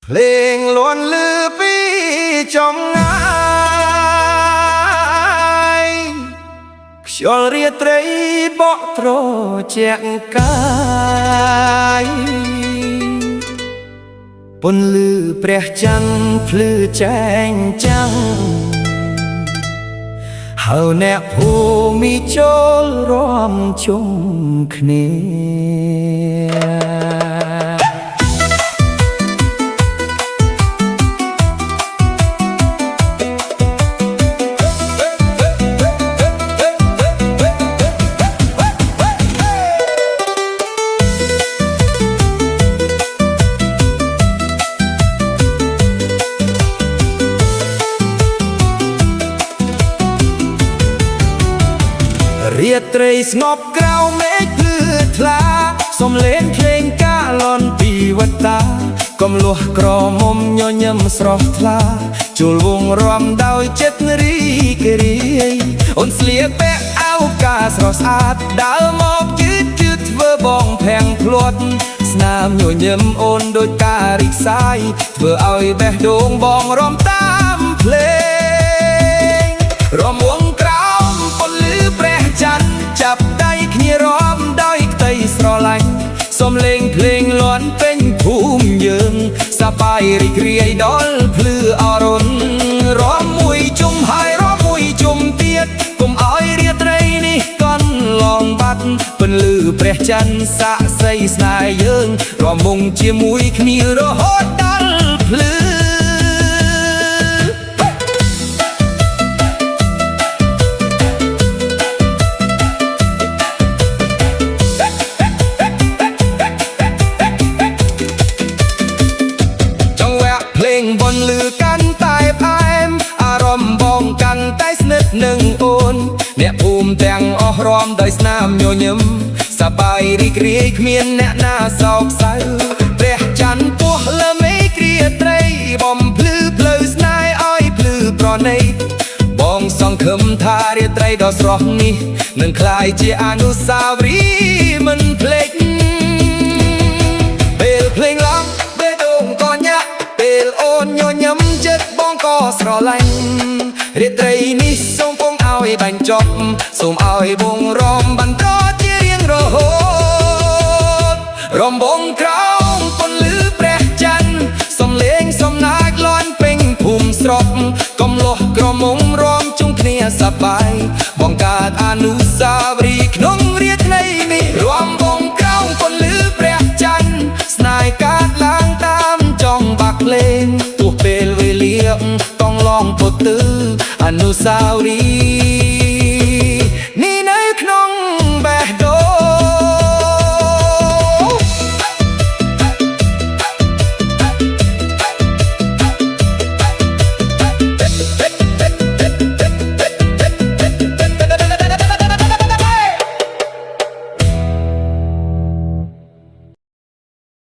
เพลงล้วนลือปีจอมงายខ្យល់រាត្រីបក់ត្រជាក់កាយពន្លឺព្រះច័ន្ទភ្លឺចែងចាំងហៅអ្នកភូមិចូលរួមជុំគ្នារាត្រីស្ងប់ក្រៅមេឃភ្លឺថ្លាសំឡេងភ្លេងកាលន់ពីវតាកំលួសក្រមុំញញឹមស្រស់ថ្លាជួលវងរាំដោយចិត្តរីករាយអូនស្លៀកពាក់អាវកាស្រស់ស្អាតដើរមកយឺតធ្វើបងភាំងភ្លាត់ស្នាមញញឹមអូនដូចការរីកសាយធ្វើឲ្យបេះដូងបងរាំតាមភ្លេងរាំវងក្រៅចាប់ដៃគ្នារាំដោយក្តីស្រឡាញ់សំឡេងភ្លេងលាន់ពេញភូមិយើងសប្បាយរីករាយដល់ភ្លឺអរុណរាំមួយជុំហើយរាំមួយជុំទៀតកុំឲ្យរាត្រីនេះកន់ឡងបាត់ពន្លឺព្រះច័ន្ទសាក់សីស្នេហ៍យើងរាំមុងជាមួយគ្នារហូតដល់ភ្លឺបនលឺកាន់តែផ្អែមអារម្មណ៍បងកាន់តែស្និទ្ធនឹងអូនអ្នកភូមិទាំងអស់រាំដោយស្នាមញញឹមសប្បាយរីករាយគ្មានអ្នកណាសោកសៅព្រះច័ន្ទពោះលើមេឃរាត្រីបំភ្លឺផ្លូវស្នេហ៍ឲ្យភ្លឺប្រណីបងសង្ឃឹមថារាត្រីដ៏ស្រស់នេះនឹងក្លាយជាអនុស្សាវរីយ៍មិនភ្លេចពេលភ្លេងឡងបេះដូងក៏ញាក់ពេលអូនញញឹមចិត្តបងក៏ស្រឡាញ់រាត្រីនេះសូមពងឲ្យបាញ់ចប់សូមឲ្យវងរំបន្តជារៀងរហូតរំបងក្រោមពន្លឺព្រះច័ន្ទសំឡេងសំណាចលាន់ពេញភូមិស្រុកកំលោះក្រមុំរំជុំគ្នាសប្បាយបង្កើតអនុស្សាវរីយ៍ក្នុងរាត្រីនេះរំបងក្រោមពន្លឺព្រះច័ន្ទស្នេហ៍កាត់ឡើងតាមចង់បាក់លេងទោះពេលវេលាកងឡងពុទ្ធអនុស្សាវរីយ៍